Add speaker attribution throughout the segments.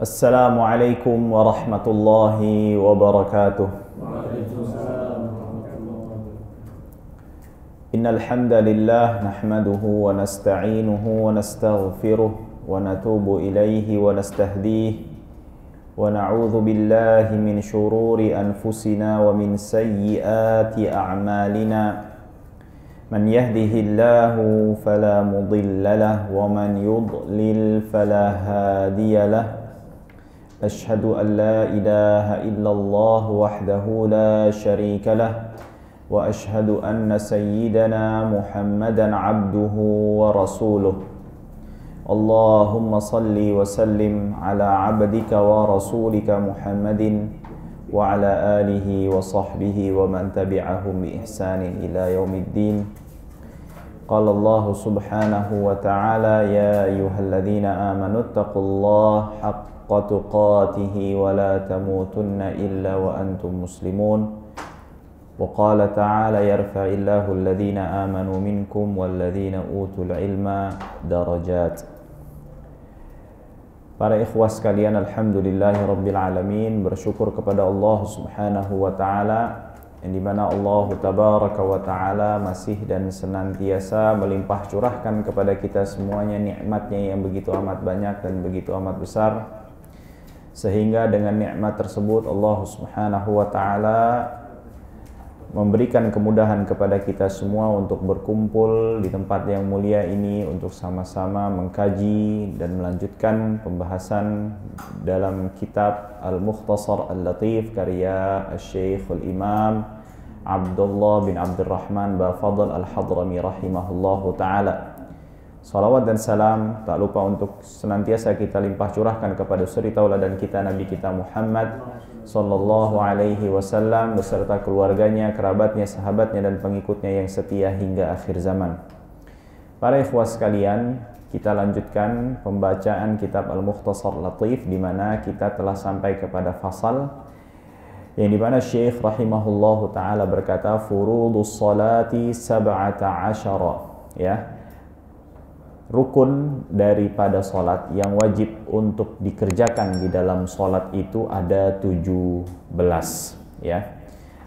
Speaker 1: Assalamualaikum warahmatullahi wabarakatuh. Innal hamdalillah nahmaduhu wa nasta'inuhu wa nastaghfiruh wa natubu ilaihi wa nastahdihi wa na'udzu billahi min shururi anfusina wa min sayyiati a'malina. Man yahdihillahu fala mudilla lahu wa man yudlil fala hadiya lahu. Ashhadu an la ilaha illallah wahdahu la syarika lah wa ashhadu anna sayyidana Muhammadan abduhu wa rasuluh. Allahumma salli wa sallim ala abdika wa rasulika Muhammadin wa ala alihi wa sahbihi wa man tabi'ahum bi ihsanin ila yaumiddin. Qala Allah subhanahu wa ta'ala ya ayyuhalladzina amanu taqullaha haqqa tuqatihi wa la tamutunna illa wa antum muslimun. Wa qala ta'ala yarfa'illahu alladhina amanu minkum walladhina utul ilma darajat. Para ikhwah sekalian, alhamdulillahi rabbil alamin, bersyukur kepada Allah subhanahu wa ta'ala yang dimana Allah tabaraka wa ta'ala masih dan senantiasa melimpah curahkan kepada kita semuanya nikmatnya yang begitu amat banyak dan begitu amat besar, sehingga dengan nikmat tersebut Allah subhanahu wa ta'ala memberikan kemudahan kepada kita semua untuk berkumpul di tempat yang mulia ini untuk sama-sama mengkaji dan melanjutkan pembahasan dalam kitab Al-Mukhtasar Al-Latif karya Al-Syekh Al-Imam Abdullah bin Abdurrahman Bafadl Al-Hadrami rahimahullahu ta'ala. Salawat dan salam tak lupa untuk senantiasa kita limpah curahkan kepada suri tauladan kita Nabi kita Muhammad sallallahu alaihi wasallam beserta keluarganya, kerabatnya, sahabatnya dan pengikutnya yang setia hingga akhir zaman. Para ikhwah sekalian, kita lanjutkan pembacaan kitab Al-Mukhtasar Latif di mana kita telah sampai kepada fasal yang di mana Syekh rahimahullahu taala berkata furudus salati 17, ya. Rukun daripada solat yang wajib untuk dikerjakan di dalam solat itu ada 17, ya.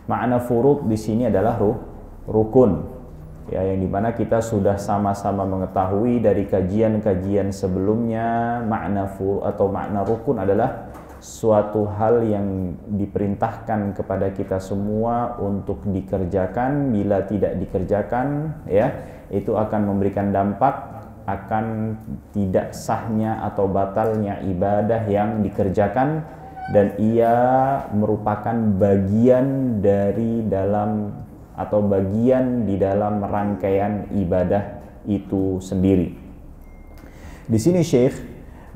Speaker 1: Makna furud di sini adalah rukun, ya, yang dimana kita sudah sama-sama mengetahui dari kajian-kajian sebelumnya makna furud atau makna rukun adalah suatu hal yang diperintahkan kepada kita semua untuk dikerjakan. Bila tidak dikerjakan, ya, itu akan memberikan dampak akan tidak sahnya atau batalnya ibadah yang dikerjakan, dan ia merupakan bagian dari dalam atau bagian di dalam rangkaian ibadah itu sendiri. Di sini Syekh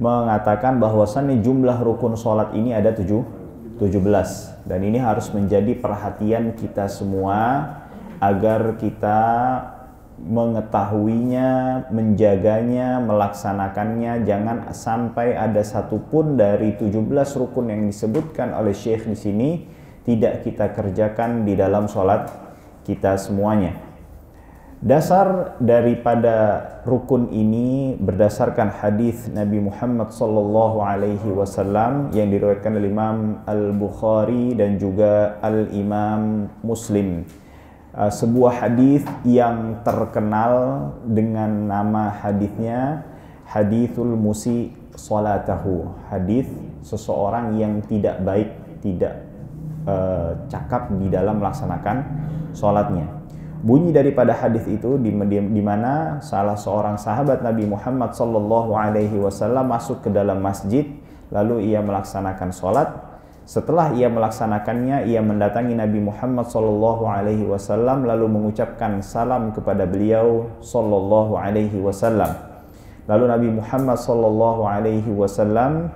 Speaker 1: mengatakan bahwasannya jumlah rukun sholat ini ada 17, dan ini harus menjadi perhatian kita semua agar kita mengetahuinya, menjaganya, melaksanakannya. Jangan sampai ada satupun dari 17 rukun yang disebutkan oleh Syekh di sini tidak kita kerjakan di dalam sholat kita semuanya. Dasar daripada rukun ini berdasarkan hadis Nabi Muhammad sallallahu alaihi wasallam yang diriwayatkan oleh Imam Al-Bukhari dan juga Al-Imam Muslim. Sebuah hadis yang terkenal dengan nama hadisnya hadithul musi salatahu, hadis seseorang yang tidak baik, tidak cakap di dalam melaksanakan sholatnya. Bunyi daripada hadis itu di mana salah seorang sahabat Nabi Muhammad sallallahu alaihi wasallam masuk ke dalam masjid, lalu ia melaksanakan sholat. Setelah ia melaksanakannya, ia mendatangi Nabi Muhammad sallallahu alaihi wasallam lalu mengucapkan salam kepada beliau sallallahu alaihi wasallam. Lalu Nabi Muhammad sallallahu alaihi wasallam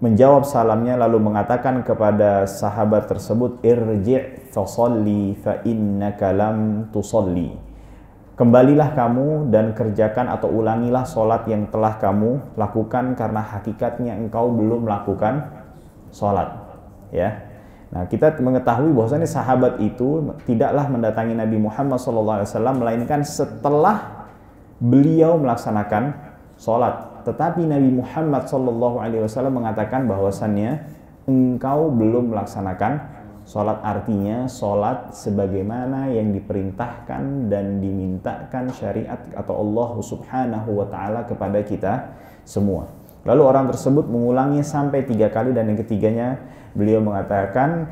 Speaker 1: menjawab salamnya lalu mengatakan kepada sahabat tersebut, irji' fasalli fa innaka lam tusalli. Kembalilah kamu dan kerjakan atau ulangilah sholat yang telah kamu lakukan, karena hakikatnya engkau belum melakukan sholat, ya. Nah, kita mengetahui bahwasanya sahabat itu tidaklah mendatangi Nabi Muhammad SAW melainkan setelah beliau melaksanakan sholat. tetapi Nabi Muhammad SAW mengatakan bahwasannya engkau belum melaksanakan sholat. Artinya sholat sebagaimana yang diperintahkan dan dimintakan syariat atau Allah Subhanahu wa ta'ala kepada kita semua. Lalu orang tersebut mengulangi sampai 3 kali, dan yang ketiganya beliau mengatakan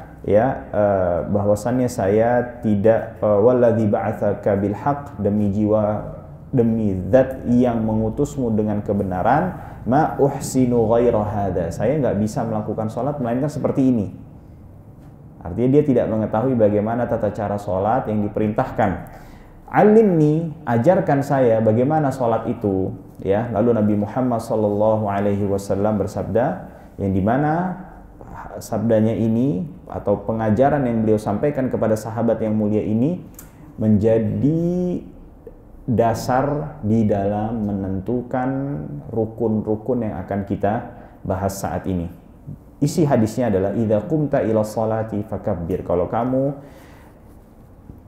Speaker 1: bahwasannya saya tidak walladzi ba'atsaka bil haqq, demi zat yang mengutusmu dengan kebenaran, ma uhsinu ghaira hadza, saya nggak bisa melakukan sholat melainkan seperti ini. Artinya dia tidak mengetahui bagaimana tata cara sholat yang diperintahkan. Alimni, ajarkan saya bagaimana sholat itu, ya. Lalu Nabi Muhammad SAW bersabda, yang dimana sabdanya ini atau pengajaran yang beliau sampaikan kepada sahabat yang mulia ini menjadi dasar di dalam menentukan rukun-rukun yang akan kita bahas saat ini. Isi hadisnya adalah idza qumta ila sholati fakabbir, kalau kamu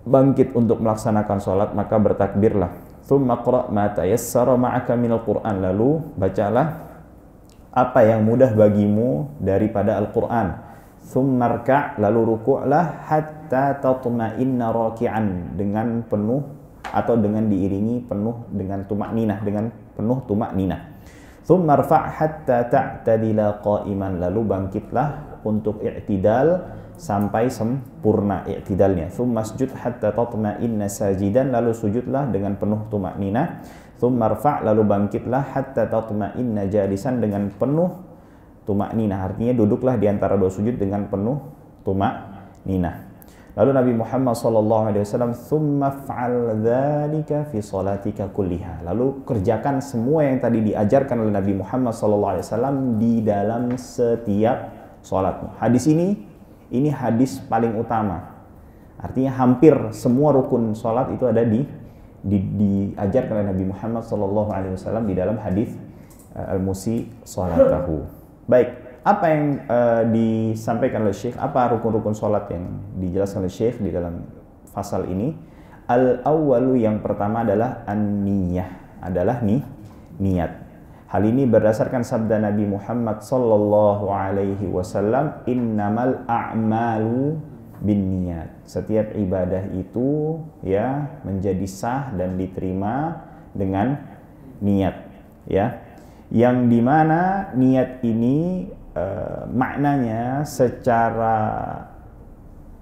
Speaker 1: bangkit untuk melaksanakan sholat maka bertakbirlah. Tsumma qra' ma tayassara ma'aka minal Qur'an, lalu bacalah apa yang mudah bagimu daripada Al-Qur'an. Tsumma rka', lalu ruku'lah hatta tatma'inna raki'an, dengan penuh atau dengan diiringi penuh dengan tumakninah, dengan penuh tumakninah. Tsumma rfa' hatta ta'tadila qa'iman, lalu bangkitlah untuk i'tidal sampai sempurna i'tidalnya. Tsumma sujud hatta tatma'inna sajidan, lalu sujudlah dengan penuh tumakninah. Tsumma rfa', lalu bangkitlah hatta tatma'inna jalisan, dengan penuh tumakninah. Artinya duduklah di antara dua sujud dengan penuh tumakninah. Lalu Nabi Muhammad SAW, tsumma fa'al dzalika fi sholatika kulliha, lalu kerjakan semua yang tadi diajarkan oleh Nabi Muhammad SAW di dalam setiap sholatmu. Hadis ini hadis paling utama. Artinya hampir semua rukun sholat itu ada diajarkan oleh Nabi Muhammad SAW di dalam hadis al-musi sholatahu. Baik. Apa yang disampaikan oleh Syekh, apa rukun-rukun sholat yang dijelaskan oleh Syekh di dalam fasal ini? Al-awwalu, yang pertama adalah an-niyah, adalah niat. Hal ini berdasarkan sabda Nabi Muhammad sallallahu alaihi wasallam, innamal a'malu binniyat. Setiap ibadah itu ya menjadi sah dan diterima dengan niat, ya. Yang dimana niat ini maknanya secara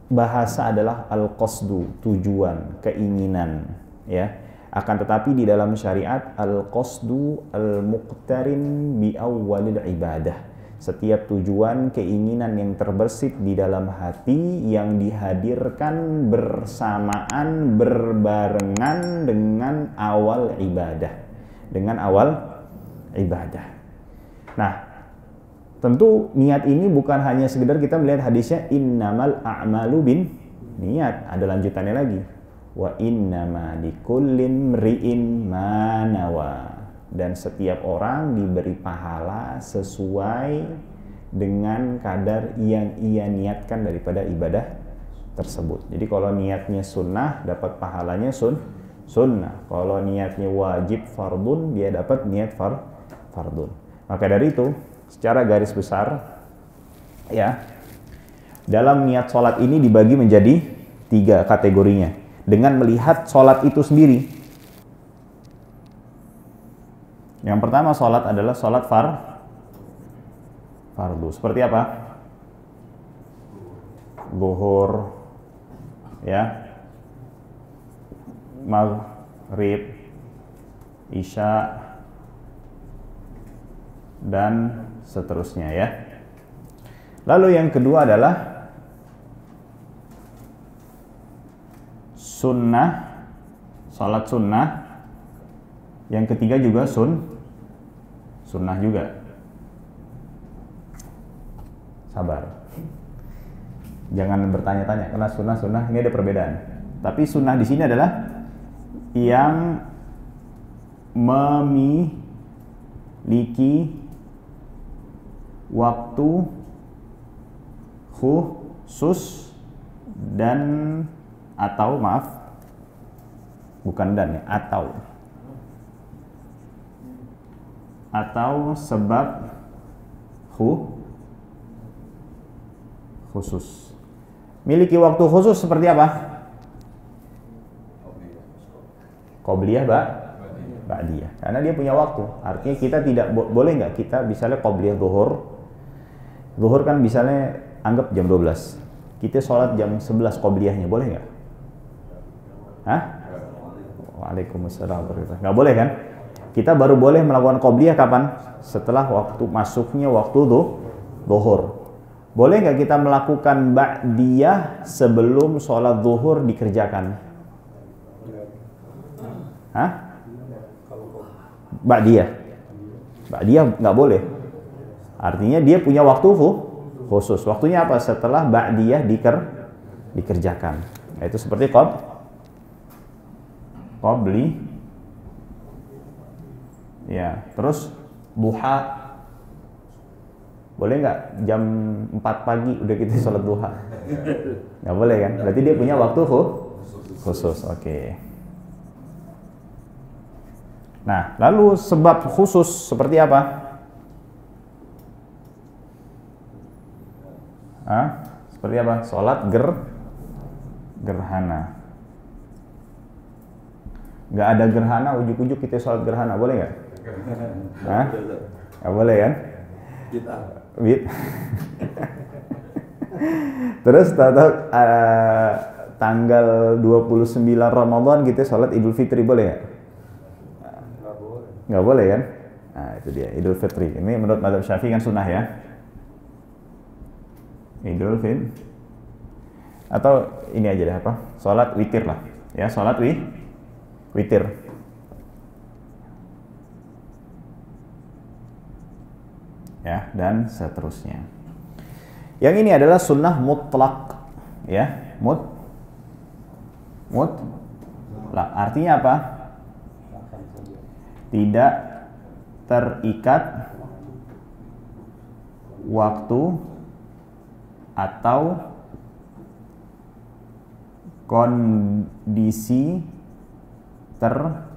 Speaker 1: bahasa adalah al-qasdu, tujuan, keinginan, ya. Akan tetapi di dalam syariat al-qasdu al-muqtarin bi awwalil ibadah. Setiap tujuan, keinginan yang terbersit di dalam hati yang dihadirkan bersamaan, berbarengan dengan awal ibadah. Dengan awal ibadah. Nah, tentu niat ini bukan hanya sekedar kita melihat hadisnya innamal a'malu bin niat, ada lanjutannya lagi. Wa innama likullin mri'in ma nawa. Dan setiap orang diberi pahala sesuai dengan kadar yang ia niatkan daripada ibadah tersebut. Jadi kalau niatnya sunnah dapat pahalanya sunnah. Kalau niatnya wajib fardun dia dapat niat fardun. Maka dari itu secara garis besar, ya, dalam niat sholat ini dibagi menjadi 3 kategorinya. Dengan melihat sholat itu sendiri. Yang pertama sholat adalah sholat fardu. Seperti apa? Zuhur, ya, maghrib, isya, dan seterusnya, ya. Lalu yang kedua adalah sunnah, salat sunnah. Yang ketiga juga sunnah juga. Sabar, jangan bertanya-tanya karena sunnah ini ada perbedaan. Tapi sunnah di sini adalah yang memiliki waktu khusus dan atau atau sebab khusus. Miliki waktu khusus seperti apa? Qobliyah ba'diyah. Karena dia punya waktu. Artinya kita tidak boleh nggak kita misalnya qobliyah zuhur. Zuhur kan misalnya anggap jam 12. Kita sholat jam 11 qobliyahnya, boleh nggak? Hah? Waalaikumsalam. Nggak boleh kan? Kita baru boleh melakukan qobliyah kapan? Setelah waktu masuknya waktu zuhur. Boleh nggak kita melakukan ba'diyah sebelum sholat zuhur dikerjakan? Hah? Ba'diyah nggak boleh. Artinya dia punya waktu khusus. Waktunya apa? Setelah ba'diyah dikerjakan. Itu seperti qobli. Ya, terus duha. Boleh nggak jam 4 pagi udah kita sholat duha? Nggak boleh kan? Berarti dia punya waktu khusus. Oke. Nah, lalu sebab khusus seperti apa? Seperti apa? Sholat gerhana. Nggak ada gerhana, ujuk-ujuk kita sholat gerhana, boleh nggak? Nggak boleh kan? Terus tanggal 29 Ramadan kita sholat Idul Fitri, boleh nggak? Nggak boleh kan? Nah itu dia Idul Fitri. Ini menurut mazhab Syafi'i kan sunnah ya. Idul Fitri. Atau ini aja deh apa? Sholat witir lah. Ya sholat witir. Ya, dan seterusnya. Yang ini adalah sunnah mutlak, ya, mutlak. Artinya apa? Tidak terikat waktu atau kondisi tertentu.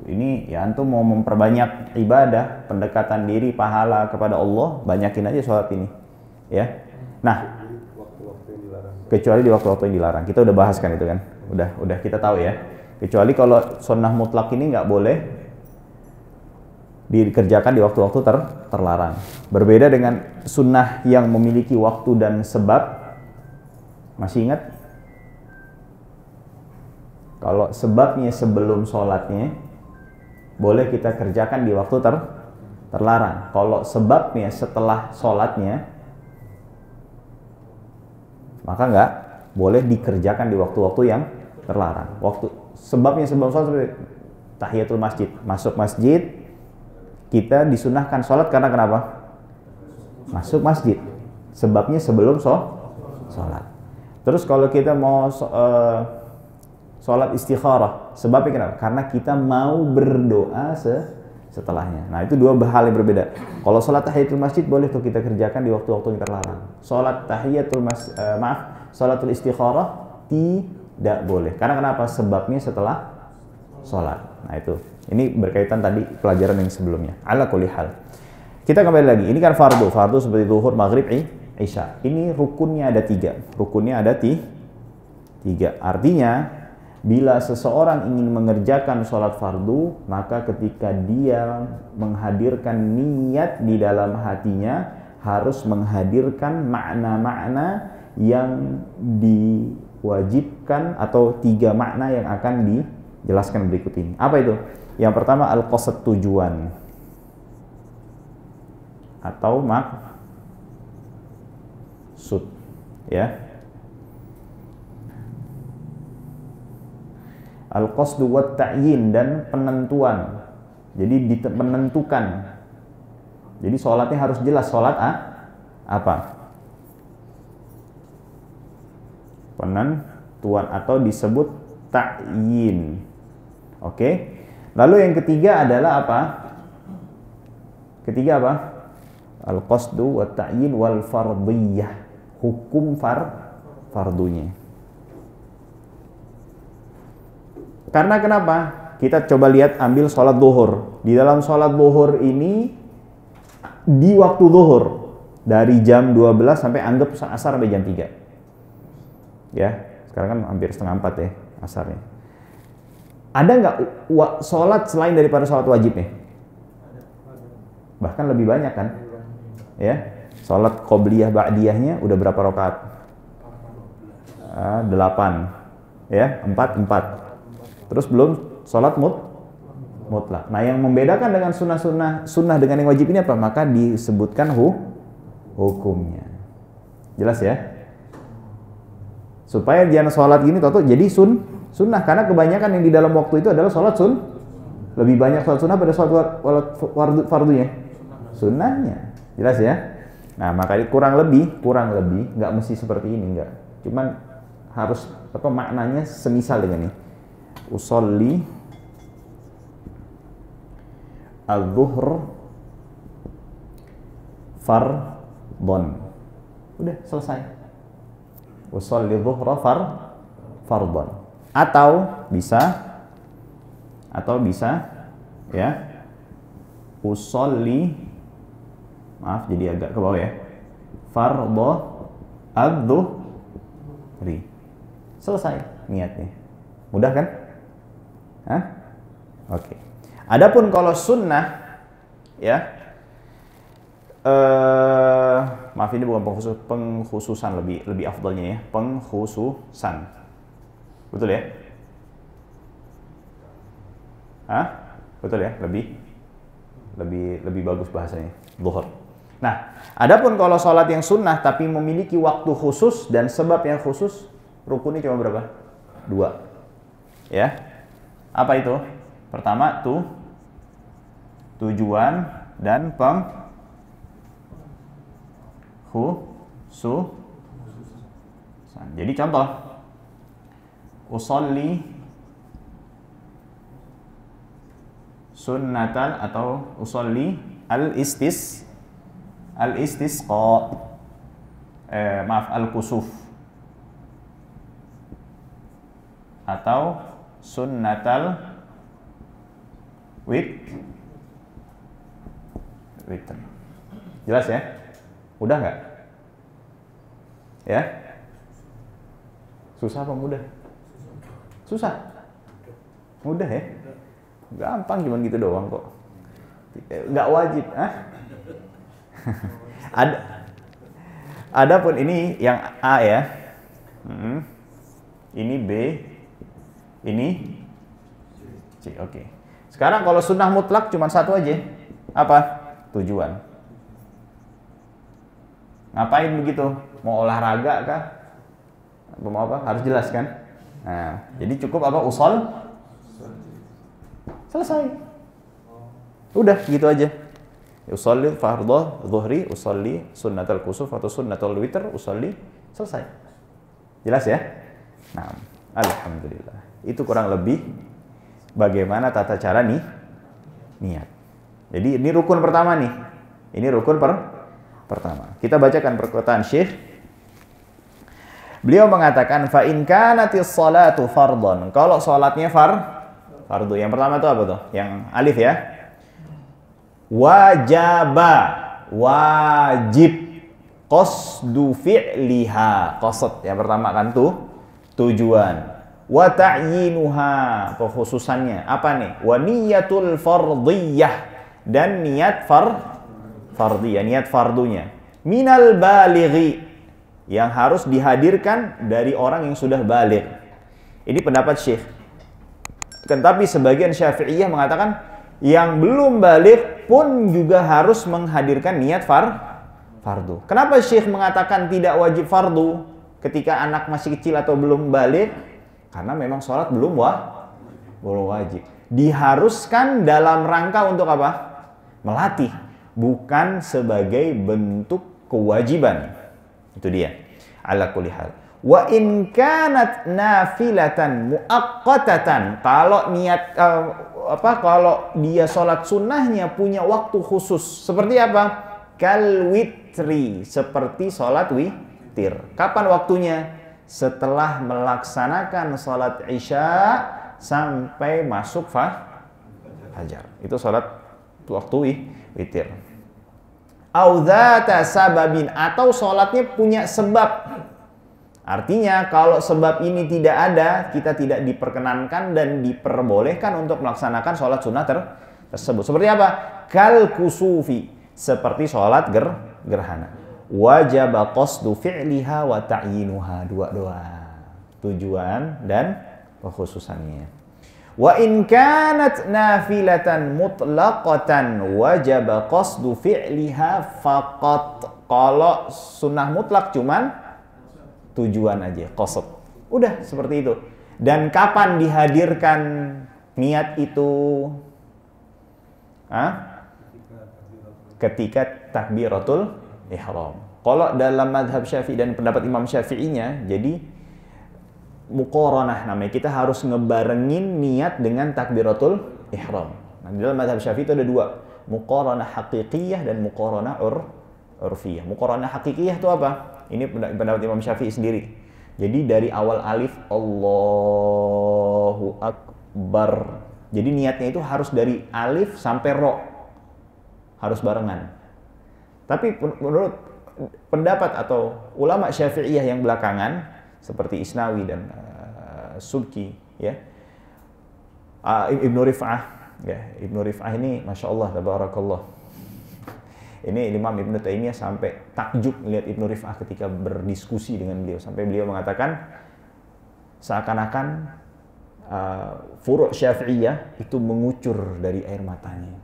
Speaker 1: Ini ya antum mau memperbanyak ibadah, pendekatan diri, pahala kepada Allah, banyakin aja sholat ini, ya. Nah, kecuali di waktu-waktu yang dilarang. Kita udah bahas kan itu kan, udah kita tahu ya. Kecuali kalau sunnah mutlak ini nggak boleh dikerjakan di waktu-waktu terlarang. Berbeda dengan sunnah yang memiliki waktu dan sebab. Masih ingat? Kalau sebabnya sebelum sholatnya, boleh kita kerjakan di waktu terlarang. Kalau sebabnya setelah sholatnya, maka nggak boleh dikerjakan di waktu-waktu yang terlarang. Sebabnya sebelum sholat seperti tahiyatul masjid. Masuk masjid, kita disunahkan sholat karena kenapa? Masuk masjid. Sebabnya sebelum sholat. Terus kalau kita mau sholat istikharah, sebabnya kenapa? Karena kita mau berdoa setelahnya. Nah itu dua hal yang berbeda. Kalau sholat tahiyatul masjid boleh tuh kita kerjakan di waktu-waktu yang terlarang. Sholat sholatul istikharah tidak boleh. Karena kenapa? Sebabnya setelah sholat. Nah itu. Ini berkaitan tadi pelajaran yang sebelumnya. Ala kulli hal. Kita kembali lagi. Ini kan fardu. Fardu seperti zuhur, maghrib, isya. Ini rukunnya ada 3. Rukunnya ada 3. Artinya bila seseorang ingin mengerjakan sholat fardu, maka ketika dia menghadirkan niat di dalam hatinya, harus menghadirkan makna-makna yang diwajibkan atau 3 makna yang akan dijelaskan berikut ini. Apa itu? Yang pertama al-qasad, tujuan atau maksud, ya. Al-qasdu wat ta'yin, dan penentuan. Jadi menentukan. Jadi sholatnya harus jelas, sholat apa? Penentuan atau disebut ta'yin. Oke. Lalu yang ketiga adalah apa? Ketiga apa? Al-qasdu wat ta'yin wal fardiyah. Hukum fardunya. Karena kenapa? kita coba lihat ambil sholat zuhur. Di dalam sholat zuhur ini, di waktu zuhur, dari jam 12 sampai anggap asar sampai jam 3. Ya, sekarang kan hampir setengah 4 ya asarnya. Ada nggak sholat selain daripada sholat wajibnya? Bahkan lebih banyak kan? Ya, sholat qobliyah ba'diyahnya udah berapa rakaat? 8. Ya, 4. Terus belum sholat mutlak. Nah, yang membedakan dengan sunnah dengan yang wajib ini apa? Maka disebutkan hukumnya. Jelas ya? Supaya jangan sholat gini toto jadi sunnah, karena kebanyakan yang di dalam waktu itu adalah sholat lebih banyak sholat sunnah pada sholat fardunya. Sunnahnya, jelas ya. Nah, maka kurang lebih nggak mesti seperti ini, nggak. Cuman harus maknanya semisal dengan ini. Usolli al-zuhr fardhon. Udah selesai. Usolli zuhra fardhon. Atau bisa ya. Usolli, maaf jadi agak ke bawah ya. Fardhu adzuhri. Selesai niatnya. Mudah kan? Hah? Oke. Adapun kalau sunnah ya, maaf ini bukan pengkhususan, lebih afdalnya ya, pengkhususan. Betul ya? Hah? Betul ya? Lebih bagus bahasanya. Zuhur. Nah, adapun kalau sholat yang sunnah tapi memiliki waktu khusus dan sebab yang khusus, rukunnya cuma berapa? 2. Ya. Apa itu? Pertama tujuan dan pengkhususan. Jadi contoh, usolli sunnatan atau usolli al-istisqa, al-kusuf, atau sunnatal witr. Jelas ya? Mudah nggak? Ya? Susah apa mudah? Susah? Mudah ya? Gampang, cuman gitu doang kok. Nggak wajib. Adapun ini yang A ya. Ini B. Ini C. Oke. Sekarang kalau sunnah mutlak cuma satu aja. Apa? Tujuan. Ngapain begitu? Mau olahraga kah? Mau apa? Harus jelas kan? Nah, jadi cukup apa? Ushol. Selesai. Udah gitu aja. Usolli fardhu zuhri, usolli sunnatal kusuf atau sunnatul witr, usolli, selesai. Jelas ya? Nah, alhamdulillah. Itu kurang lebih bagaimana tata cara niat. Jadi ini rukun pertama nih. Ini rukun pertama. Kita bacakan perkataan Syekh. Beliau mengatakan fa in kanatis salatu fardhon. Kalau salatnya fardu. Yang pertama itu apa tuh? Yang alif ya. Wajib. Qasdu fi'liha. Qasd yang pertama kan tuh tujuan. Wa ta'yinuha, pengkhususannya apa nih? Wa niyatul fardhiyah, dan niat fardhiyah, niat fardunya. Minal balighi, yang harus dihadirkan dari orang yang sudah baligh. Ini pendapat Syekh. Tapi sebagian Syafi'iyah mengatakan yang belum baligh pun juga harus menghadirkan niat fardu. Kenapa Syekh mengatakan tidak wajib fardu ketika anak masih kecil atau belum baligh? Karena memang sholat belum wajib. Diharuskan dalam rangka untuk apa? Melatih, bukan sebagai bentuk kewajiban. Itu dia. Ala kulli hal. Wa in kanat nafilatan muaqqatatan. Kalau niat kalau dia sholat sunnahnya punya waktu khusus. Seperti apa? Kal witri, seperti sholat witir. Kapan waktunya? Setelah melaksanakan sholat isya sampai masuk fajar. Itu sholat waktu witir. Au dzata sababin, atau sholatnya punya sebab. Artinya kalau sebab ini tidak ada, kita tidak diperkenankan dan diperbolehkan untuk melaksanakan sholat sunnah tersebut. Seperti apa? Kal kusufi, seperti sholat gerhana. Wajib qasdu fi'liha wa ta'yinuha, dua tujuan dan kekhususannya. Wa in kanat nafilatan mutlaqatan wajib qasdu fi'liha faqat. Kalau sunnah mutlak cuman tujuan aja, qasd. Udah seperti itu. Dan kapan dihadirkan niat itu? Ketika takbiratul ihram. Kalau dalam mazhab Syafi'i dan pendapat Imam Syafi'inya, jadi muqaranah namanya. Kita harus ngebarengin niat dengan takbiratul ihram. Nah, dalam mazhab Syafi'i itu ada dua, muqaranah haqiqiyah dan muqaranah urfiyah. Muqaranah haqiqiyah itu apa? Ini pendapat Imam Syafi'i sendiri. Jadi dari awal alif Allahu Akbar. Jadi niatnya itu harus dari alif sampai ro. Harus barengan. Tapi menurut pendapat atau ulama Syafi'iyah yang belakangan seperti Isnawi dan Subki, ya, Ibnu Rif'ah, ya, Ibnu Rif'ah ini Masya Allah, tabarakallah. Ini Imam Ibnu Taimiyah sampai takjub melihat Ibnu Rif'ah ketika berdiskusi dengan beliau. Sampai beliau mengatakan seakan-akan furu' Syafi'iyah itu mengucur dari air matanya.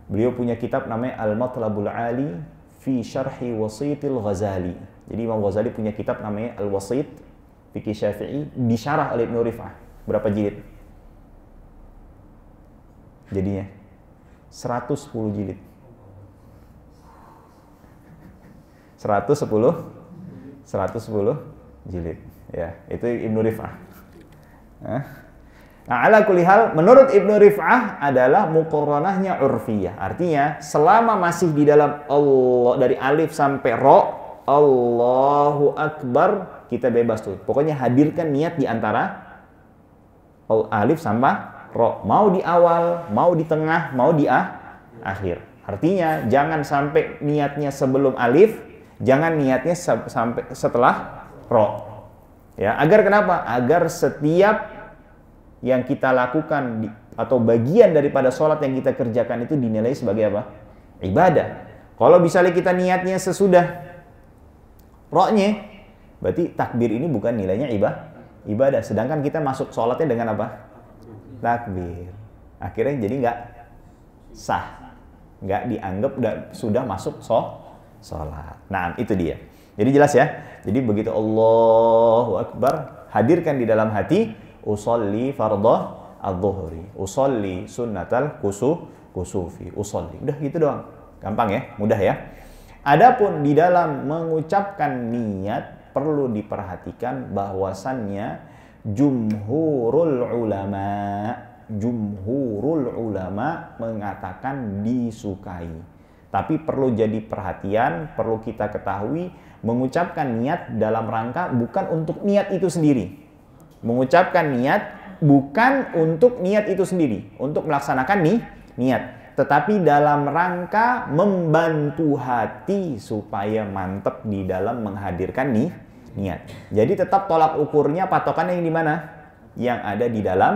Speaker 1: Beliau punya kitab namanya Al-Matlabul Ali fi Syarhi Wasitil Ghazali. Jadi Imam Ghazali punya kitab namanya Al-Wasit Fikih Syafi'i, disyarah oleh Ibnu Rif'ah. Berapa jilid? Jadinya 110 jilid. 110 jilid, ya, itu Ibnu Rif'ah. Nah, ala kulli hal, menurut Ibnu Rif'ah adalah muqaranahnya urfiyah. Artinya selama masih di dalam Allah dari alif sampai ro, Allahu Akbar, kita bebas tuh. Pokoknya hadirkan niat di antara alif sampai ro. Mau di awal, mau di tengah, mau di akhir. Artinya jangan sampai niatnya sebelum alif, jangan niatnya sampai setelah ro. Ya, agar kenapa? Agar setiap yang kita lakukan atau bagian daripada sholat yang kita kerjakan itu dinilai sebagai apa? Ibadah. Kalau misalnya kita niatnya sesudah ro-nya, berarti takbir ini bukan nilainya ibadah. Sedangkan kita masuk sholatnya dengan apa? Takbir. Akhirnya jadi nggak sah, nggak dianggap sudah masuk sholat. Nah, itu dia. Jadi jelas ya. Jadi begitu Allahu Akbar, hadirkan di dalam hati, usolli fardhu adz-dzuhri, usolli sunnatal kusufi, usolli. Udah gitu doang. Gampang ya, mudah ya. Adapun di dalam mengucapkan niat perlu diperhatikan bahwasannya jumhurul ulama mengatakan disukai. Tapi perlu jadi perhatian, perlu kita ketahui, mengucapkan niat dalam rangka bukan untuk niat itu sendiri. Mengucapkan niat bukan untuk niat itu sendiri, untuk melaksanakan niat. Tetapi dalam rangka membantu hati supaya mantap di dalam menghadirkan niat. Jadi tetap tolak ukurnya, patokannya yang di mana? Yang ada di dalam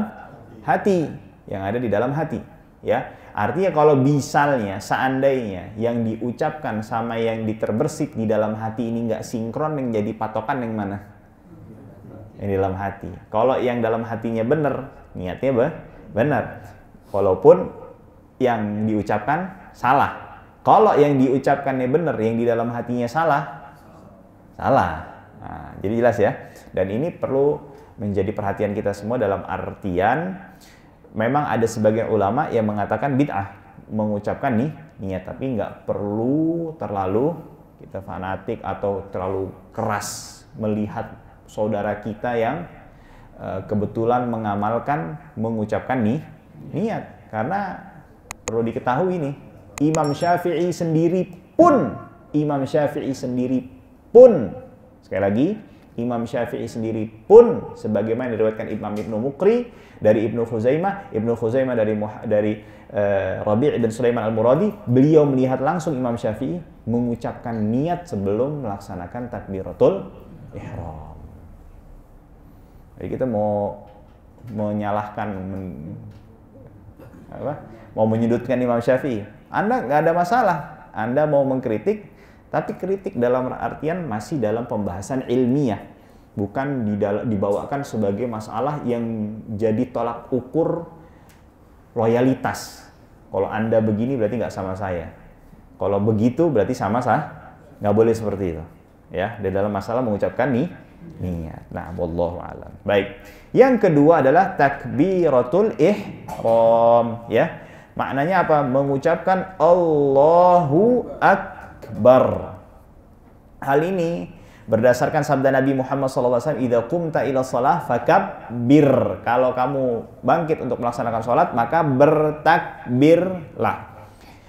Speaker 1: hati. Yang ada di dalam hati. Ya. Artinya kalau misalnya, seandainya yang diucapkan sama yang diterbersit di dalam hati ini nggak sinkron, yang jadi patokan yang mana? Yang di dalam hati. Kalau yang dalam hatinya benar, niatnya benar. Walaupun yang diucapkan salah. Kalau yang diucapkannya benar, yang di dalam hatinya salah. Nah, jadi jelas ya. Dan ini perlu menjadi perhatian kita semua dalam artian, memang ada sebagian ulama yang mengatakan bid'ah mengucapkan niat, tapi nggak perlu terlalu kita fanatik atau terlalu keras melihat saudara kita yang kebetulan mengamalkan mengucapkan niat, karena perlu diketahui nih, Imam Syafi'i sendiri pun sekali lagi, Imam Syafi'i sendiri pun sebagaimana diriwayatkan Imam Ibnu Muqri dari Ibnu Khuzaimah dari Rabi' bin Sulaiman Al-Muradi, beliau melihat langsung Imam Syafi'i mengucapkan niat sebelum melaksanakan takbiratul ihram. Jadi kita mau menyalahkan mau menyudutkan Imam Syafi'i, Anda nggak ada masalah. Anda mau mengkritik, tapi kritik dalam artian masih dalam pembahasan ilmiah, bukan dibawakan sebagai masalah yang jadi tolak ukur loyalitas. Kalau Anda begini berarti nggak sama saya. Kalau begitu berarti sama saya. Nggak boleh seperti itu. Ya, di dalam masalah mengucapkan niat. Nah, wallahu a'lam. Baik. Yang kedua adalah takbiratul ihram. Ya, maknanya apa? Mengucapkan Allahu Akbar. Hal ini berdasarkan sabda Nabi Muhammad SAW, "Idza qumta ila shalah fakabbir." Kalau kamu bangkit untuk melaksanakan sholat, maka bertakbirlah.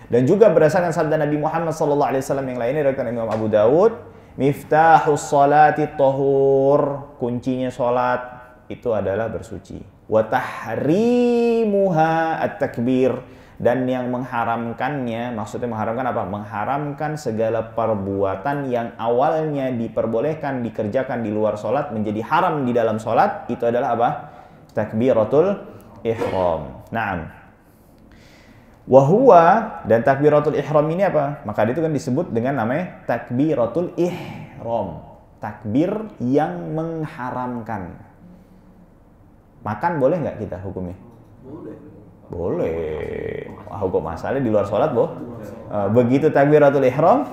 Speaker 1: Dan juga berdasarkan sabda Nabi Muhammad SAW yang lainnya dari Imam Abu Dawud, "Miftahus sholati tahur." Kuncinya sholat itu adalah bersuci. Wa tahrimuha at-takbir. Dan yang mengharamkannya, maksudnya mengharamkan apa? Mengharamkan segala perbuatan yang awalnya diperbolehkan dikerjakan di luar sholat menjadi haram di dalam sholat, itu adalah apa? Takbiratul ihram. Naam. Wahuwa, dan takbiratul ihram ini apa? Maka itu kan disebut dengan namanya takbiratul ihram. Takbir yang mengharamkan. Makan boleh nggak kita hukumnya? Boleh. Hukum asalnya di luar sholat, begitu takbiratul ihram,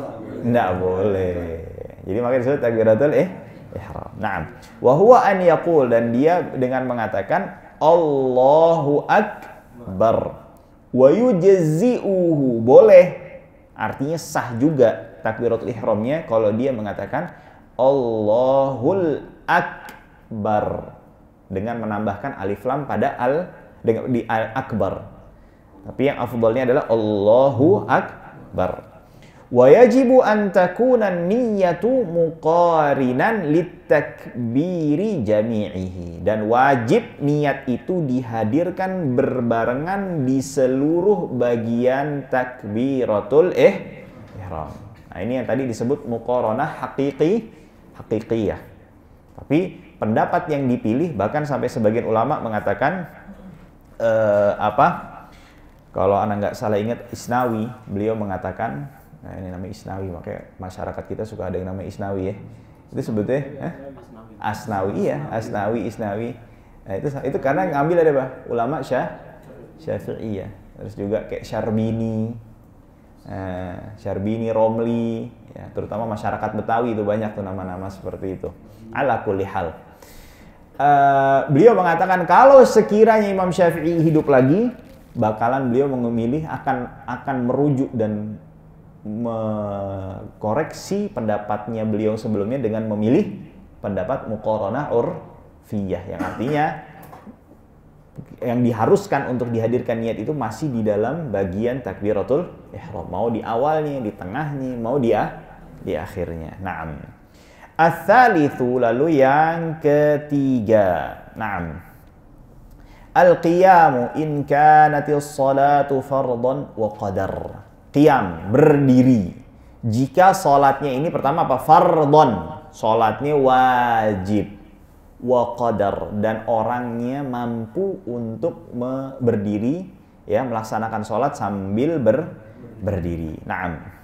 Speaker 1: enggak boleh. Jadi makanya disebut takbiratul ihram. Naam. Wa huwa an yaqul, dan dia dengan mengatakan Allahu Akbar. Wa yujzi'uhu, boleh. Artinya sah juga takbiratul ihramnya kalau dia mengatakan Allahul Akbar dengan menambahkan alif lam pada di akbar. Tapi yang afdalnya adalah Allahu Akbar. Wa yajibu an takuna niyyatu muqarinan litakbiri jami'ihi. Dan wajib niat itu dihadirkan berbarengan di seluruh bagian takbiratul ihram. Nah, ini yang tadi disebut muqaranah haqiqiyah. Tapi pendapat yang dipilih, bahkan sampai sebagian ulama mengatakan kalau anak nggak salah ingat Isnawi, beliau mengatakan, nah ini namanya Isnawi, makanya masyarakat kita suka ada yang namanya Isnawi ya. Itu sebetulnya Asnawi, iya, Isnawi. Nah, itu karena ngambil dari apa? Ulama Syafi'i ya. Terus juga kayak Syarbini, Romli, ya, terutama masyarakat Betawi itu banyak tuh nama-nama seperti itu. Ala kulli hal. Beliau mengatakan kalau sekiranya Imam Syafi'i hidup lagi, bakalan beliau memilih akan merujuk dan mengkoreksi pendapatnya beliau sebelumnya dengan memilih pendapat muqaranah urfiyah, yang artinya yang diharuskan untuk dihadirkan niat itu masih di dalam bagian takbiratul ihram, mau di awalnya, di tengahnya, mau di akhirnya. Naam. Ats-tsalitsu, lalu yang ketiga. Naam. Al-qiyamu in kanatis salatu fardhan wa qadar. Qiyam, berdiri. Jika salatnya ini pertama apa? Fardhan. Salatnya wajib. Wa qadar, dan orangnya mampu untuk berdiri, ya, melaksanakan salat sambil berdiri. Naam.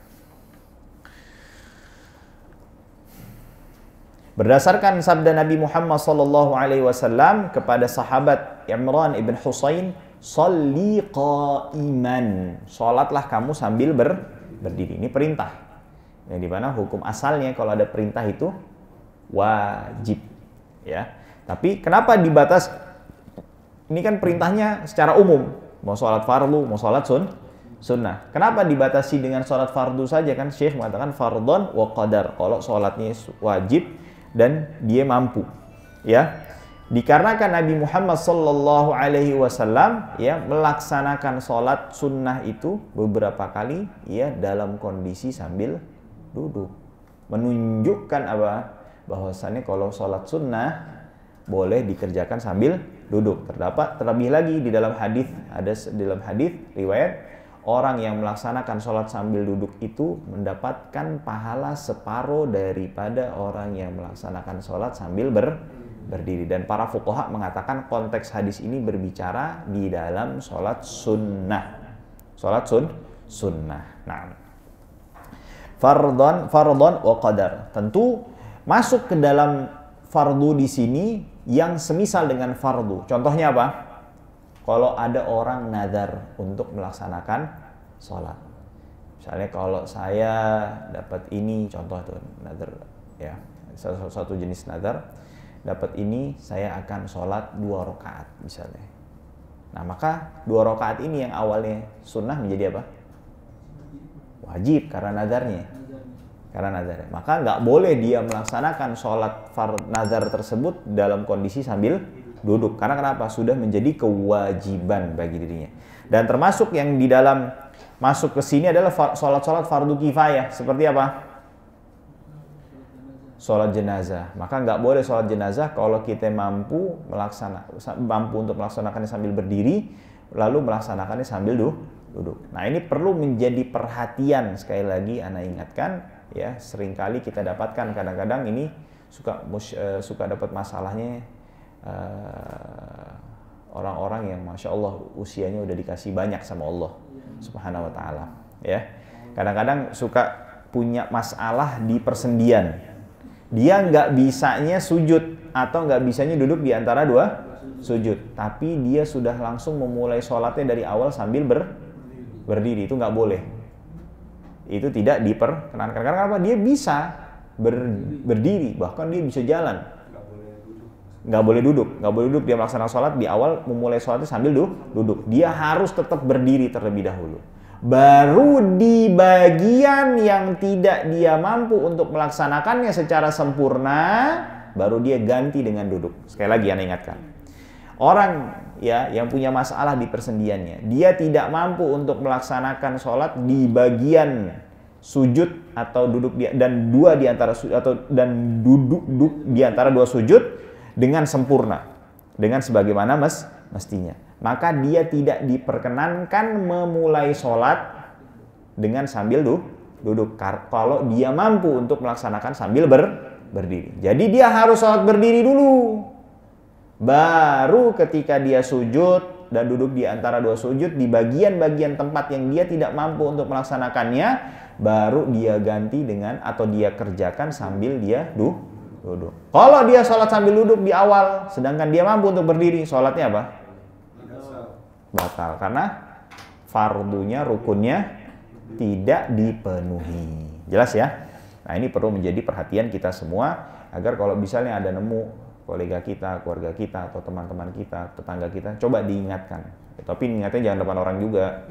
Speaker 1: Berdasarkan sabda Nabi Muhammad SAW kepada sahabat Imran ibn Husain, "Shalli qa'iman." Salatlah kamu sambil berdiri. Ini perintah. Yang dimana hukum asalnya kalau ada perintah itu wajib. Ya. Tapi kenapa dibatas? Ini kan perintahnya secara umum. Mau salat fardu, mau salat sunnah. Kenapa dibatasi dengan salat fardu saja? Kan Syekh mengatakan fardhon wa qadar. Kalau salatnya wajib dan dia mampu, ya, dikarenakan Nabi Muhammad SAW ya melaksanakan sholat sunnah itu beberapa kali, ya, dalam kondisi sambil duduk, menunjukkan apa? bahwasannya kalau sholat sunnah boleh dikerjakan sambil duduk. Terlebih lagi di dalam hadis, ada di dalam hadis riwayat orang yang melaksanakan sholat sambil duduk itu mendapatkan pahala separuh daripada orang yang melaksanakan sholat sambil berdiri. Dan para fuqaha mengatakan konteks hadis ini berbicara di dalam sholat sunnah. Sholat sunnah. Nah, fardhon wa qadar. Tentu masuk ke dalam fardu di sini yang semisal dengan fardu. Contohnya apa? Kalau ada orang nazar untuk melaksanakan sholat. Misalnya kalau saya dapat ini, contoh tuh nazar ya, satu jenis nazar, dapat ini saya akan sholat 2 rakaat misalnya. Nah maka 2 rakaat ini yang awalnya sunnah menjadi apa? Wajib karena nazarnya. Maka nggak boleh dia melaksanakan sholat nazar tersebut dalam kondisi sambil duduk. Karena kenapa? Sudah menjadi kewajiban bagi dirinya. Dan termasuk yang di dalam masuk ke sini adalah sholat-sholat fardu kifayah. Seperti apa? Sholat jenazah. Maka nggak boleh sholat jenazah kalau kita mampu untuk melaksanakannya sambil berdiri, lalu melaksanakannya sambil duduk. Nah ini perlu menjadi perhatian. Sekali lagi Ana ingatkan, ya seringkali kita dapatkan kadang-kadang ini suka dapat masalahnya. Orang-orang yang masya Allah usianya udah dikasih banyak sama Allah Subhanahu Wa Taala, ya kadang-kadang suka punya masalah di persendian. Dia nggak bisanya sujud atau nggak bisanya duduk di antara 2 sujud, tapi dia sudah langsung memulai sholatnya dari awal sambil berdiri. Itu nggak boleh. Itu tidak diperkenankan. Karena apa? Dia bisa berdiri, bahkan dia bisa jalan. Nggak boleh duduk dia melaksanakan sholat di awal memulai sholatnya sambil duduk. Dia harus tetap berdiri terlebih dahulu. Baru di bagian yang tidak dia mampu untuk melaksanakannya secara sempurna, baru dia ganti dengan duduk. Sekali lagi Anda ingatkan, orang ya yang punya masalah di persendiannya, dia tidak mampu untuk melaksanakan sholat di bagian sujud atau duduk dan duduk di antara 2 sujud dengan sempurna, dengan sebagaimana mestinya. Maka dia tidak diperkenankan memulai sholat dengan sambil duduk. Kalau dia mampu untuk melaksanakan sambil berdiri. Jadi dia harus sholat berdiri dulu. Baru ketika dia sujud dan duduk di antara 2 sujud, di bagian-bagian tempat yang dia tidak mampu untuk melaksanakannya, baru dia ganti dengan atau dia kerjakan sambil dia duduk. Kalau dia sholat sambil duduk di awal, sedangkan dia mampu untuk berdiri, sholatnya apa? Batal. Karena fardunya, rukunnya tidak dipenuhi. Jelas ya? Nah ini perlu menjadi perhatian kita semua, agar kalau misalnya ada nemu kolega kita, keluarga kita, atau teman-teman kita, tetangga kita, coba diingatkan. Tapi ingatnya jangan depan orang juga.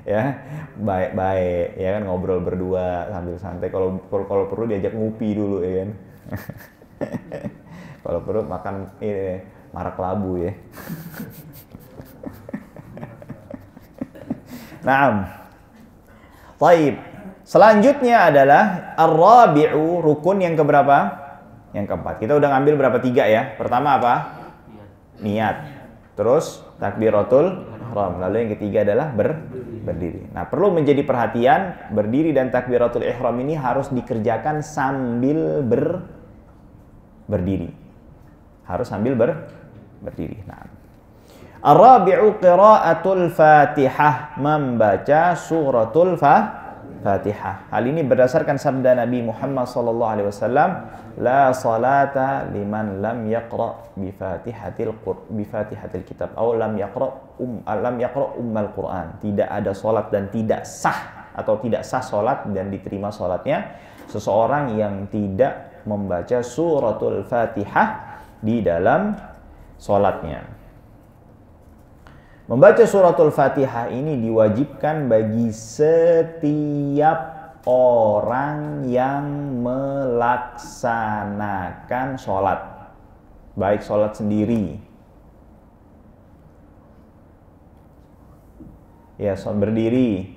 Speaker 1: Ya, baik-baik, ya kan, ngobrol berdua sambil santai. Kalau perlu diajak ngopi dulu, ya kan. Kalau perlu makan marak labu ya. Naam. Taib. Selanjutnya adalah ar-rabi'u, rukun yang keberapa? Yang keempat. Kita udah ngambil berapa? 3 ya. Pertama apa? Niat. Terus takbiratul ihram. Lalu yang ketiga adalah berdiri. Nah, perlu menjadi perhatian, berdiri dan takbiratul ihram ini harus dikerjakan sambil berdiri. Harus sambil berdiri. Nah, ar-rabi'u qiraatul Fatihah, membaca suratul Fatihah. Hal ini berdasarkan sabda Nabi Muhammad SAW, la salata liman lam yaqra bi Fatihatil kitab atau lam yaqra ummal Quran. Tidak ada salat dan tidak sah atau tidak sah salat dan diterima salatnya seseorang yang tidak membaca suratul Fatihah di dalam salatnya. Membaca suratul Fatihah ini diwajibkan bagi setiap orang yang melaksanakan sholat, baik sholat sendiri, ya sholat berdiri,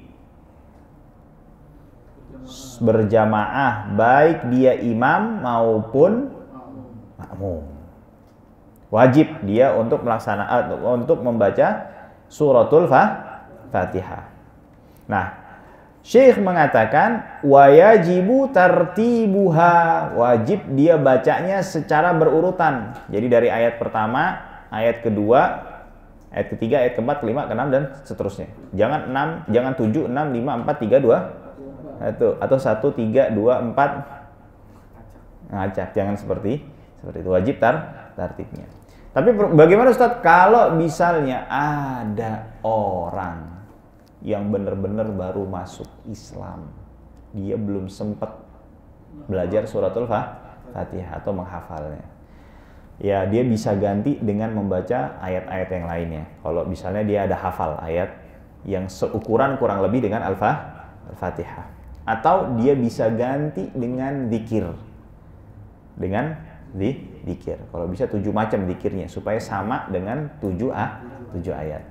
Speaker 1: berjamaah, baik dia imam maupun makmum. Wajib dia untuk untuk membaca suratul Fatihah. Nah, Syekh mengatakan wajibu tartibuha, wajib dia bacanya secara berurutan. Jadi dari ayat pertama, ayat kedua, ayat ketiga, ayat keempat, kelima, keenam dan seterusnya. Jangan 6, jangan 7, 6, 5, 4, 3, 2, 1 atau 1, 3, 2, 4 ngacak. Jangan seperti itu. Wajib tartibnya. Tapi bagaimana Ustaz kalau misalnya ada orang yang benar-benar baru masuk Islam, dia belum sempat belajar suratul Fatihah atau menghafalnya, ya dia bisa ganti dengan membaca ayat-ayat yang lainnya. Kalau misalnya dia ada hafal ayat yang seukuran kurang lebih dengan Al-Fatihah, atau dia bisa ganti dengan zikir, zikir. Kalau bisa 7 macam zikirnya supaya sama dengan 7 ayat.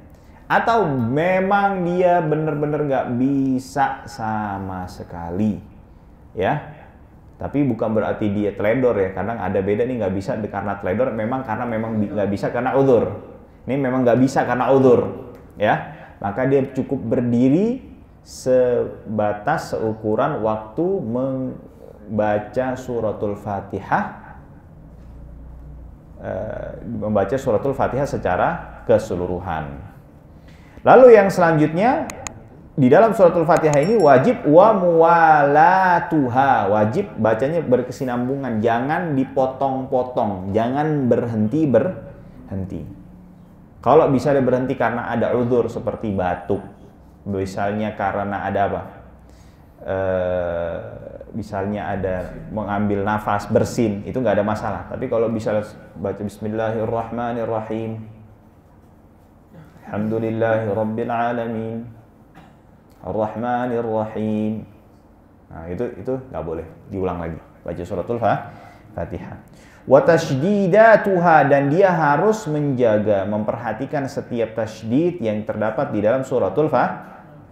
Speaker 1: Atau memang dia benar-benar nggak bisa sama sekali, ya. Tapi bukan berarti dia teledor ya. Kadang ada beda nih, nggak bisa karena teledor, memang nggak bisa karena uzur. Ini memang nggak bisa karena uzur, ya. Maka dia cukup berdiri sebatas seukuran waktu membaca suratul Fatihah, secara keseluruhan. Lalu yang selanjutnya di dalam suratul Fatihah ini wajib wa muwalatuha, wajib bacanya berkesinambungan, jangan dipotong-potong, jangan berhenti. Kalau bisa ada berhenti karena ada uzur seperti batuk, misalnya karena ada apa? Misalnya ada mengambil nafas, bersin, itu nggak ada masalah. Tapi kalau bisa baca Bismillahirrahmanirrahim, Alhamdulillahi Rabbil Alamin, Ar-Rahmanir-Rahim. Nah, itu nggak boleh diulang lagi. Baca suratul Fatihah. Wa tasydidatuha, dan dia harus menjaga, memperhatikan setiap tasydid yang terdapat di dalam suratul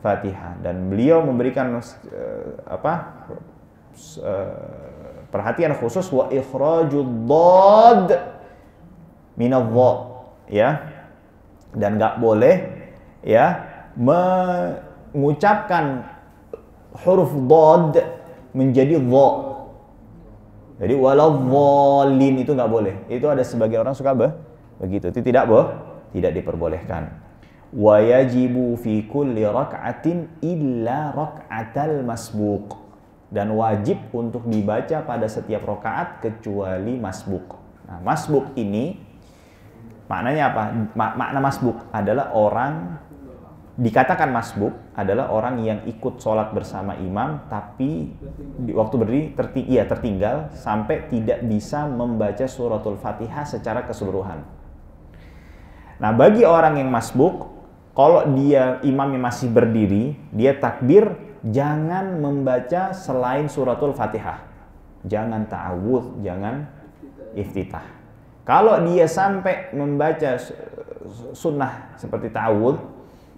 Speaker 1: Fatihah. Dan beliau memberikan perhatian khusus wa ikhrajud dhad minadh-dha, ya. Dan nggak boleh ya mengucapkan huruf dhad menjadi dha. Jadi waladhdallin itu nggak boleh. Itu ada sebagian orang suka begitu. Itu tidak diperbolehkan. Wa yajibu fi kulli rak'atin illa rak'atal masbuq. Dan wajib untuk dibaca pada setiap rakaat kecuali masbuq. Nah, masbuq ini maknanya apa? Makna masbuk adalah orang, dikatakan masbuk adalah orang yang ikut sholat bersama imam tapi waktu berdiri tertinggal sampai tidak bisa membaca suratul Fatihah secara keseluruhan. Nah, bagi orang yang masbuk, kalau dia imamnya masih berdiri, dia takbir, jangan membaca selain suratul Fatihah. Jangan ta'awudz, jangan iftitah. Kalau dia sampai membaca sunnah seperti ta'awudz,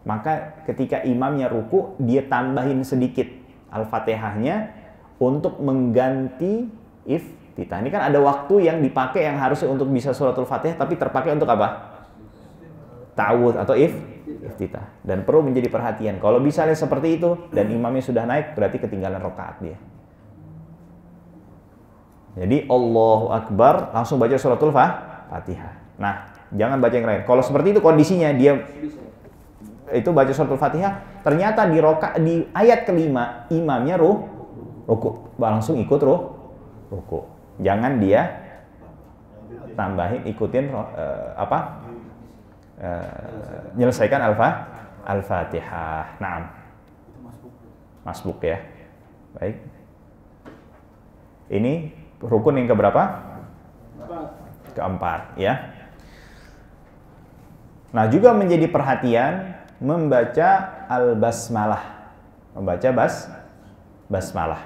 Speaker 1: maka ketika imamnya ruku, dia tambahin sedikit Al-Fatihahnya untuk mengganti iftitah. Ini kan ada waktu yang dipakai yang harusnya untuk bisa suratul Fatihah, tapi terpakai untuk apa? Ta'awudz atau iftitah. Dan perlu menjadi perhatian. Kalau misalnya seperti itu dan imamnya sudah naik, berarti ketinggalan rakaat dia. Jadi Allahu Akbar, langsung baca suratul Fatihah. Nah, jangan baca yang lain. Kalau seperti itu kondisinya, dia itu baca suratul Fatihah, ternyata di ayat kelima imamnya ruku, langsung ikut ruku. Jangan dia tambahin, ikutin menyelesaikan Al-Fatihah. Naam. Masbuk ya. Baik. Ini rukun yang keberapa? Keempat, ya. Nah, juga menjadi perhatian membaca al-basmalah. Membaca basmalah.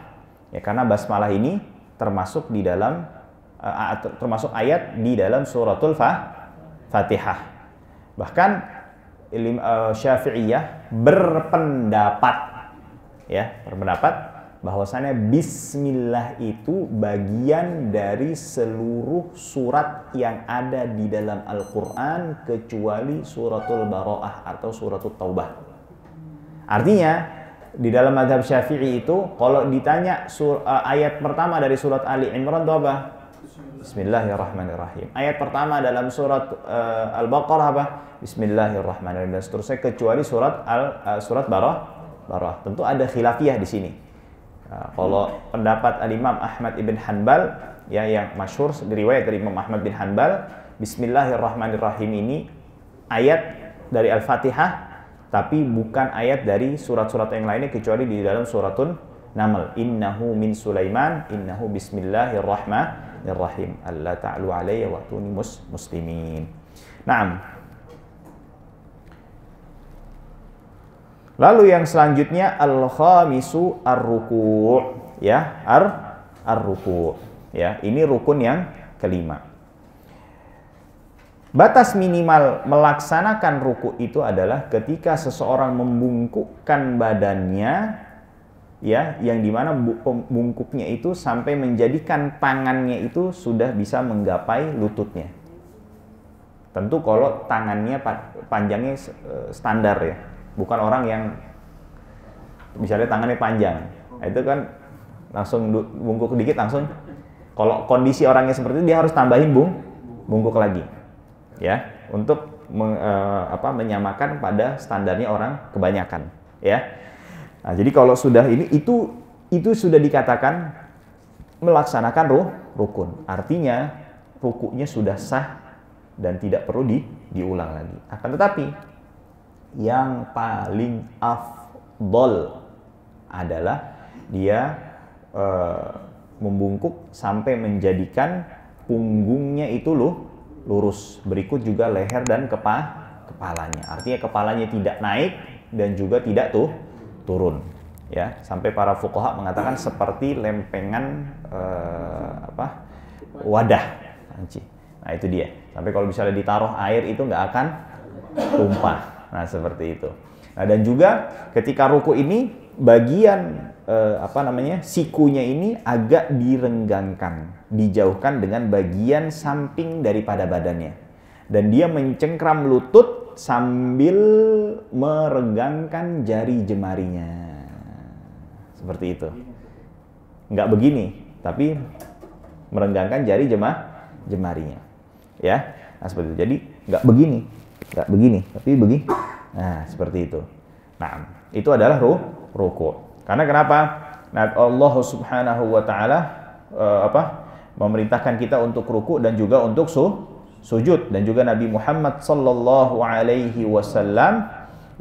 Speaker 1: Ya, karena basmalah ini termasuk di dalam termasuk ayat di dalam suratul Fatihah. Bahkan Syafi'iyah berpendapat bahwasannya bismillah itu bagian dari seluruh surat yang ada di dalam Al-Quran kecuali suratul Bara'ah atau suratul Taubah. Artinya di dalam mazhab Syafi'i itu kalau ditanya ayat pertama dari surat Ali Imran itu apa? Bismillahirrahmanirrahim. Ayat pertama dalam surat Al-Baqarah apa? Bismillahirrahmanirrahim. Dan seterusnya kecuali surat Bara'ah. Tentu ada khilafiyah di sini. Kalau pendapat Al-Imam Ahmad ibn Hanbal ya, yang masyhur diriwayat dari Imam Ahmad bin Hanbal, Bismillahirrahmanirrahim ini ayat dari Al-Fatihah, tapi bukan ayat dari surat-surat yang lainnya kecuali di dalam suratun Naml. Innahu min Sulaiman, innahu bismillahirrahmanirrahim. Alla ta'lu alayya wa atuni muslimin. Naam. Lalu yang selanjutnya al-khamisu ar-ruku', ya, ar-ruku', ya. Ini rukun yang kelima. Batas minimal melaksanakan ruku' itu adalah ketika seseorang membungkukkan badannya, ya, yang dimana bungkuknya itu sampai menjadikan tangannya itu sudah bisa menggapai lututnya. Tentu kalau tangannya panjangnya standar ya. Bukan orang yang misalnya tangannya panjang, itu kan langsung bungkuk dikit langsung. Kalau kondisi orangnya seperti itu, dia harus tambahin bungkuk lagi, ya, untuk menyamakan pada standarnya orang kebanyakan, ya. Nah, jadi kalau sudah ini itu sudah dikatakan melaksanakan rukun. Artinya rukunya sudah sah dan tidak perlu diulang lagi. Akan tetapi yang paling afdol adalah dia membungkuk sampai menjadikan punggungnya itu lurus. Berikut juga leher dan kepalanya. Artinya kepalanya tidak naik dan juga tidak turun. Ya, sampai para fuqaha mengatakan seperti lempengan wadah. Nah, itu dia. Sampai kalau misalnya ditaruh air itu nggak akan tumpah. Nah, seperti itu. Nah, dan juga ketika ruku ini bagian sikunya ini agak direnggangkan, dijauhkan dengan bagian samping daripada badannya. Dan dia mencengkram lutut sambil meregangkan jari jemarinya. Seperti itu. Nggak begini, tapi merenggangkan jari jemarinya. Ya. Nah, seperti itu. Jadi nggak begini. Nggak begini, tapi begini. Nah, seperti itu. Nah, itu adalah ruku'. Karena kenapa? Nah, Allah Subhanahu wa taala memerintahkan kita untuk ruku' dan juga untuk sujud, dan juga Nabi Muhammad sallallahu alaihi wasallam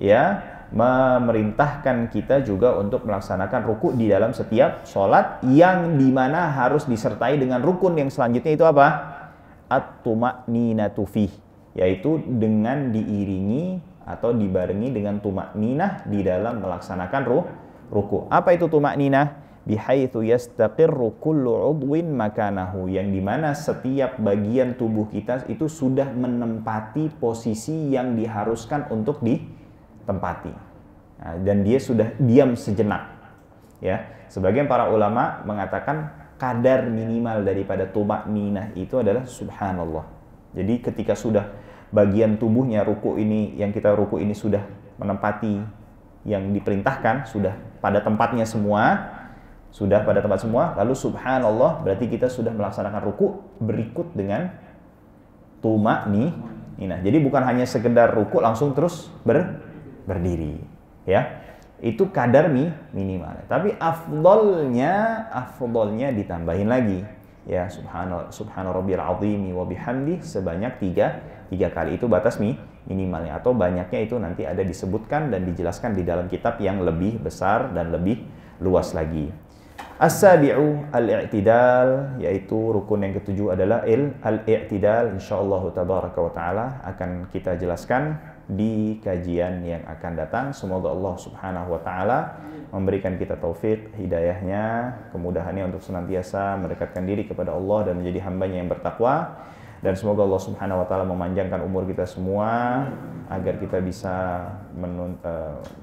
Speaker 1: ya memerintahkan kita juga untuk melaksanakan ruku' di dalam setiap sholat, yang dimana harus disertai dengan rukun yang selanjutnya itu apa? At-tuma'ninatu fih, yaitu dengan diiringi atau dibarengi dengan tuma'ninah di dalam melaksanakan ruku'. Apa itu tuma'ninah? Bihaitsu yastaqirru kullu 'udwin makanahu, yang dimana setiap bagian tubuh kita itu sudah menempati posisi yang diharuskan untuk ditempati. Nah, dan dia sudah diam sejenak. Ya, sebagian para ulama mengatakan kadar minimal daripada tuma'ninah itu adalah subhanallah. Jadi ketika sudah bagian tubuhnya ruku ini, yang kita ruku ini sudah menempati yang diperintahkan, sudah pada tempatnya semua, lalu subhanallah, berarti kita sudah melaksanakan ruku berikut dengan tuma'ninah. Jadi bukan hanya sekedar ruku langsung terus berdiri, ya. Itu kadar minimal. Tapi afdolnya ditambahin lagi. Ya, subhana rabbiyal azimi wa bihamdi sebanyak tiga kali. Itu batas minimalnya, atau banyaknya itu nanti ada disebutkan dan dijelaskan di dalam kitab yang lebih besar dan lebih luas lagi. As-sabi'u al-i'tidal, yaitu rukun yang ketujuh adalah al-i'tidal. Insyaallah tabaraka wa taala akan kita jelaskan di kajian yang akan datang. Semoga Allah Subhanahu wa taala memberikan kita taufik, hidayahnya, kemudahannya untuk senantiasa mendekatkan diri kepada Allah dan menjadi hambanya yang bertakwa. Dan semoga Allah Subhanahu wa taala memanjangkan umur kita semua agar kita bisa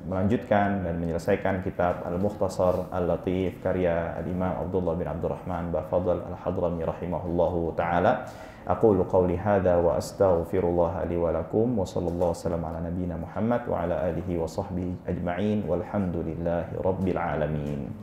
Speaker 1: melanjutkan dan menyelesaikan kitab Al-Mukhtasar Al-Latif karya Al-Imam Abdullah bin Abdurrahman Bafadl Al-Hadrami rahimahullahu taala. Aqulu qawli hadza wa astaghfirullah li wa lakum wa sallallahu wasallam ala nabiyyina Muhammad wa ala alihi wa sahbihi ajma'in walhamdulillahi rabbil alamin.